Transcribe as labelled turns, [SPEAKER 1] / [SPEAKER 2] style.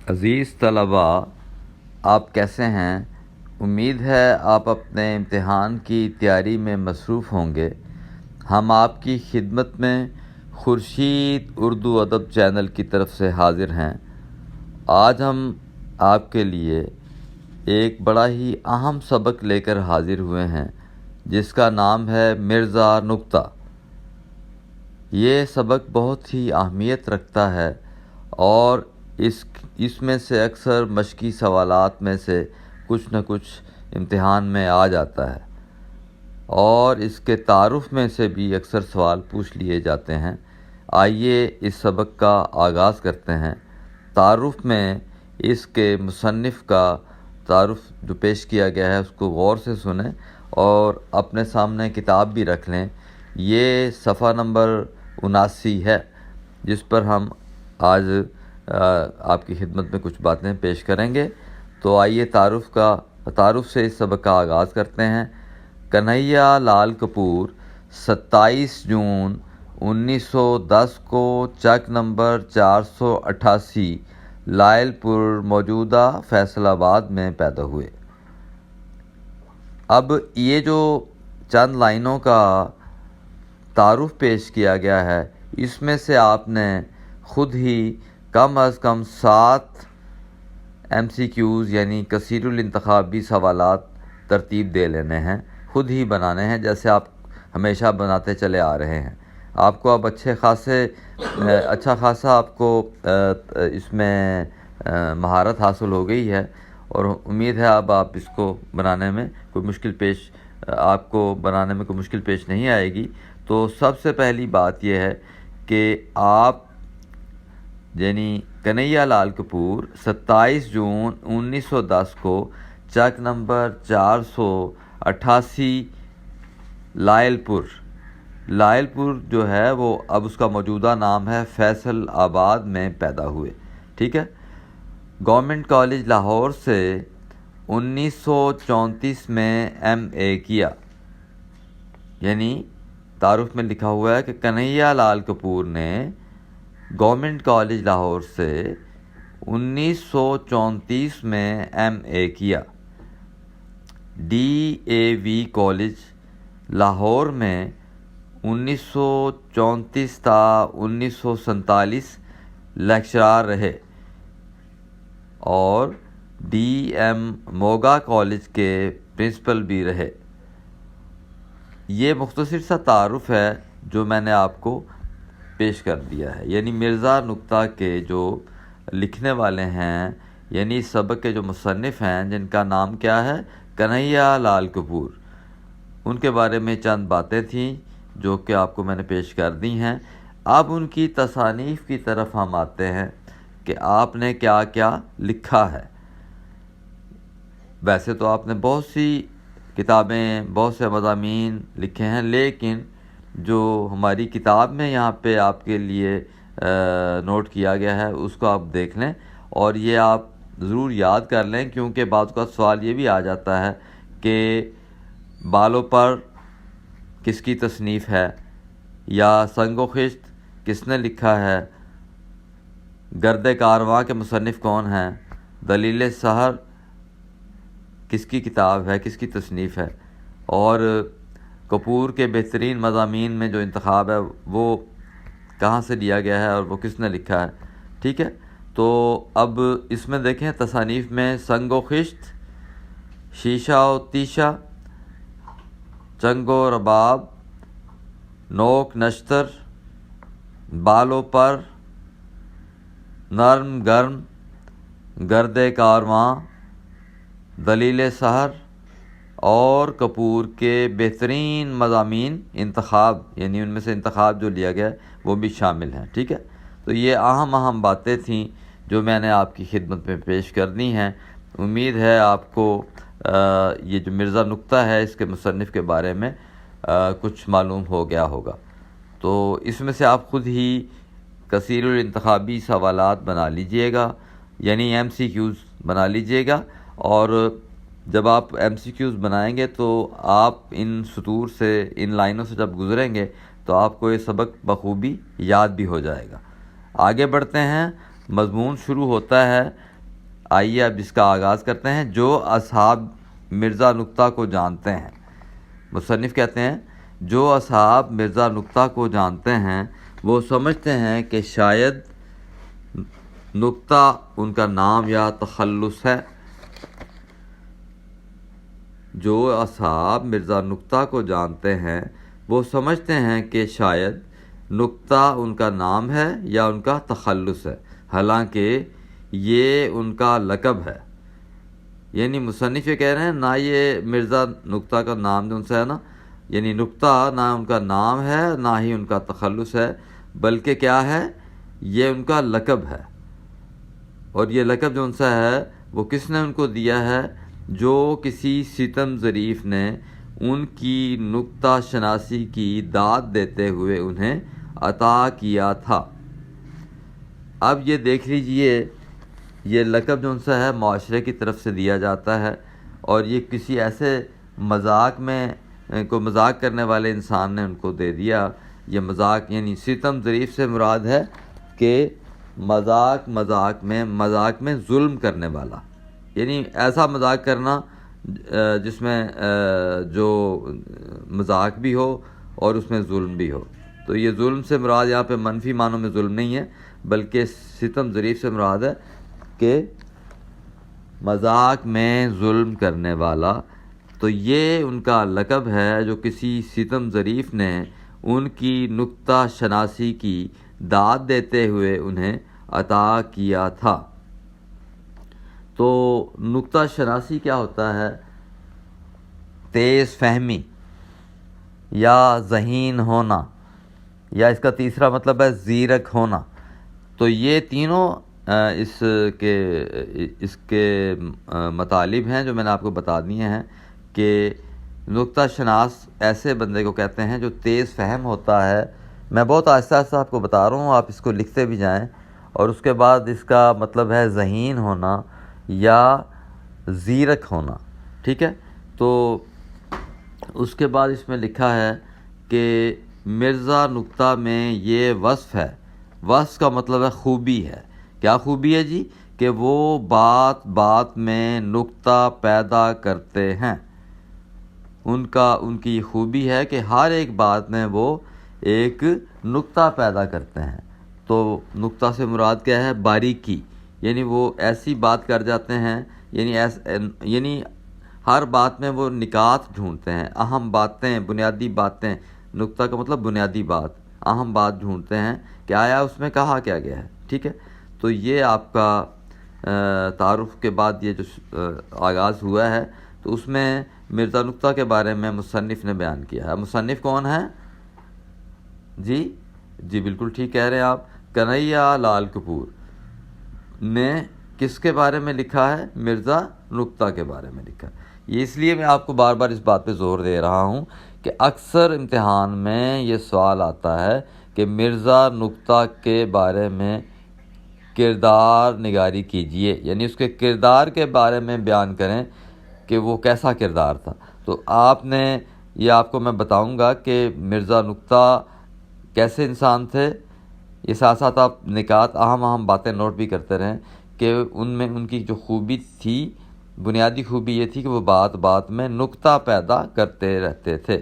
[SPEAKER 1] عزیز طلباء، آپ کیسے ہیں؟ امید ہے آپ اپنے امتحان کی تیاری میں مصروف ہوں گے۔ ہم آپ کی خدمت میں خورشید اردو ادب چینل کی طرف سے حاضر ہیں۔ آج ہم آپ کے لیے ایک بڑا ہی اہم سبق لے کر حاضر ہوئے ہیں، جس کا نام ہے مرزا نکتہ۔ یہ سبق بہت ہی اہمیت رکھتا ہے اور اس میں سے اکثر مشقی سوالات میں سے کچھ نہ کچھ امتحان میں آ جاتا ہے، اور اس کے تعارف میں سے بھی اکثر سوال پوچھ لیے جاتے ہیں۔ آئیے اس سبق کا آغاز کرتے ہیں۔ تعارف میں اس کے مصنف کا تعارف جو پیش کیا گیا ہے اس کو غور سے سنیں اور اپنے سامنے کتاب بھی رکھ لیں۔ یہ صفحہ نمبر 79 ہے، جس پر ہم آج آپ کی خدمت میں کچھ باتیں پیش کریں گے۔ تو آئیے تعارف سے اس سبق کا آغاز کرتے ہیں۔ کنہیا لال کپور 27 جون 1910 کو چک نمبر 488 لائل پور موجودہ فیصل آباد میں پیدا ہوئے۔ اب یہ جو چند لائنوں کا تعارف پیش کیا گیا ہے، اس میں سے آپ نے خود ہی کم از کم 7 MCQs یعنی کثیر الانتخابی سوالات ترتیب دے لینے ہیں، خود ہی بنانے ہیں، جیسے آپ ہمیشہ بناتے چلے آ رہے ہیں۔ آپ کو اب اچھا خاصا آپ کو اس میں مہارت حاصل ہو گئی ہے، اور امید ہے اب آپ اس کو بنانے میں کوئی مشکل پیش نہیں آئے گی۔ تو سب سے پہلی بات یہ ہے کہ آپ یعنی کنہیا لال کپور 27 جون 1910 کو چک نمبر 488 لائل پور جو ہے وہ اب اس کا موجودہ نام ہے فیصل آباد میں پیدا ہوئے، ٹھیک ہے۔ گورنمنٹ کالج لاہور سے 1934 میں MA کیا، یعنی تعارف میں لکھا ہوا ہے کہ کنہیا لال کپور نے گورنمنٹ کالج لاہور سے 1934 میں MA کیا۔ DAV کالج لاہور میں 1934 تا 1947 لیکچرار رہے، اور DM موگا کالج کے پرنسپل بھی رہے۔ یہ مختصر سا تعارف ہے جو میں نے آپ کو پیش کر دیا ہے۔ یعنی مرزا نکتہ کے جو لکھنے والے ہیں، یعنی اس سبق کے جو مصنف ہیں، جن کا نام کیا ہے، کنہیا لال کپور، ان کے بارے میں چند باتیں تھیں جو کہ آپ کو میں نے پیش کر دی ہیں۔ اب ان کی تصانیف کی طرف ہم آتے ہیں کہ آپ نے کیا کیا لکھا ہے۔ ویسے تو آپ نے بہت سی کتابیں، بہت سے مضامین لکھے ہیں، لیکن جو ہماری کتاب میں یہاں پہ آپ کے لیے نوٹ کیا گیا ہے اس کو آپ دیکھ لیں، اور یہ آپ ضرور یاد کر لیں، کیونکہ بعض کا سوال یہ بھی آ جاتا ہے کہ بالوں پر کس کی تصنیف ہے، یا سنگ و خشت کس نے لکھا ہے، گرد کارواں کے مصنف کون ہیں، دلیل سحر کس کی کتاب ہے، کس کی تصنیف ہے، اور کپور کے بہترین مضامین میں جو انتخاب ہے وہ کہاں سے لیا گیا ہے اور وہ کس نے لکھا ہے، ٹھیک ہے۔ تو اب اس میں دیکھیں تصانیف میں سنگ و خشت، شیشہ و تیشہ، چنگ و رباب، نوک نشتر، بالوں پر، نرم گرم، گرد کارواں، دلیل سحر، اور کپور کے بہترین مضامین انتخاب، یعنی ان میں سے انتخاب جو لیا گیا ہے وہ بھی شامل ہیں، ٹھیک ہے۔ تو یہ اہم باتیں تھیں جو میں نے آپ کی خدمت میں پیش کرنی ہیں۔ امید ہے آپ کو یہ جو مرزا نکتہ ہے اس کے مصنف کے بارے میں کچھ معلوم ہو گیا ہوگا۔ تو اس میں سے آپ خود ہی کثیر الانتخابی سوالات بنا لیجئے گا، یعنی MCQs بنا لیجئے گا، اور جب آپ MCQs بنائیں گے تو آپ ان سطور سے، ان لائنوں سے جب گزریں گے تو آپ کو یہ سبق بخوبی یاد بھی ہو جائے گا۔ آگے بڑھتے ہیں، مضمون شروع ہوتا ہے آئیے اب اس کا آغاز کرتے ہیں۔ جو اصحاب مرزا نقطہ کو جانتے ہیں، مصنف کہتے ہیں جو اصحاب مرزا نقطہ کو جانتے ہیں وہ سمجھتے ہیں کہ شاید نقطہ ان کا نام یا تخلص ہے۔ جو اصحاب مرزا نقطہ کو جانتے ہیں وہ سمجھتے ہیں کہ شاید نقطہ ان کا نام ہے یا ان کا تخلص ہے، حالانکہ یہ ان کا لقب ہے۔ یعنی مصنف یہ کہہ رہے ہیں نہ یہ مرزا نقطہ کا نام جو ان سے ہے نا، یعنی نقطہ نہ ان کا نام ہے نہ ہی ان کا تخلص ہے، بلکہ کیا ہے، یہ ان کا لقب ہے۔ اور یہ لقب جو ان سے ہے وہ کس نے ان کو دیا ہے؟ جو کسی ستم ظریف نے ان کی نقطہ شناسی کی داد دیتے ہوئے انہیں عطا کیا تھا۔ اب یہ دیکھ لیجئے، یہ لقب جو ان سے ہے معاشرے کی طرف سے دیا جاتا ہے، اور یہ کسی ایسے مذاق میں کو مذاق کرنے والے انسان نے ان کو دے دیا۔ یہ مذاق یعنی ستم ظریف سے مراد ہے کہ مذاق میں ظلم کرنے والا، یعنی ایسا مذاق کرنا جس میں جو مذاق بھی ہو اور اس میں ظلم بھی ہو۔ تو یہ ظلم سے مراد یہاں پہ منفی معنوں میں ظلم نہیں ہے، بلکہ ستم ظریف سے مراد ہے کہ مذاق میں ظلم کرنے والا۔ تو یہ ان کا لقب ہے جو کسی ستم ظریف نے ان کی نقطہ شناسی کی داد دیتے ہوئے انہیں عطا کیا تھا۔ تو نقطہ شناسی کیا ہوتا ہے؟ تیز فہمی یا ذہین ہونا، یا اس کا تیسرا مطلب ہے زیرک ہونا۔ تو یہ تینوں اس کے مطالب ہیں جو میں نے آپ کو بتا دیے ہیں کہ نقطہ شناس ایسے بندے کو کہتے ہیں جو تیز فہم ہوتا ہے۔ میں بہت آہستہ آہستہ آپ کو بتا رہا ہوں، آپ اس کو لکھتے بھی جائیں۔ اور اس کے بعد اس کا مطلب ہے ذہین ہونا یا زیرک ہونا، ٹھیک ہے۔ تو اس کے بعد اس میں لکھا ہے کہ مرزا نقطہ میں یہ وصف ہے، وصف کا مطلب ہے خوبی ہے۔ کیا خوبی ہے جی؟ کہ وہ بات بات میں نقطہ پیدا کرتے ہیں۔ ان کی خوبی ہے کہ ہر ایک بات میں وہ ایک نقطہ پیدا کرتے ہیں۔ تو نقطہ سے مراد کیا ہے؟ باریکی، یعنی وہ ایسی بات کر جاتے ہیں، یعنی ہر بات میں وہ نکات ڈھونڈتے ہیں، اہم باتیں، بنیادی باتیں۔ نقطہ کا مطلب بنیادی بات، اہم بات ڈھونڈتے ہیں کہ آیا اس میں کہا کیا گیا ہے، ٹھیک ہے۔ تو یہ آپ کا تعارف کے بعد یہ جو آغاز ہوا ہے، تو اس میں مرزا نقطہ کے بارے میں مصنف نے بیان کیا ہے۔ مصنف کون ہے جی بالکل ٹھیک کہہ رہے ہیں آپ، کنہیا لال کپور نے کس کے بارے میں لکھا ہے؟ مرزا نقطہ کے بارے میں لکھا۔ یہ اس لیے میں آپ کو بار بار اس بات پہ زور دے رہا ہوں کہ اکثر امتحان میں یہ سوال آتا ہے کہ مرزا نقطہ کے بارے میں کردار نگاری کیجئے، یعنی اس کے کردار کے بارے میں بیان کریں کہ وہ کیسا کردار تھا۔ تو آپ کو میں بتاؤں گا کہ مرزا نقطہ کیسے انسان تھے۔ یہ ساتھ ساتھ آپ نکات، اہم باتیں نوٹ بھی کرتے رہیں کہ ان میں ان کی جو خوبی تھی، بنیادی خوبی یہ تھی کہ وہ بات بات میں نقطہ پیدا کرتے رہتے تھے۔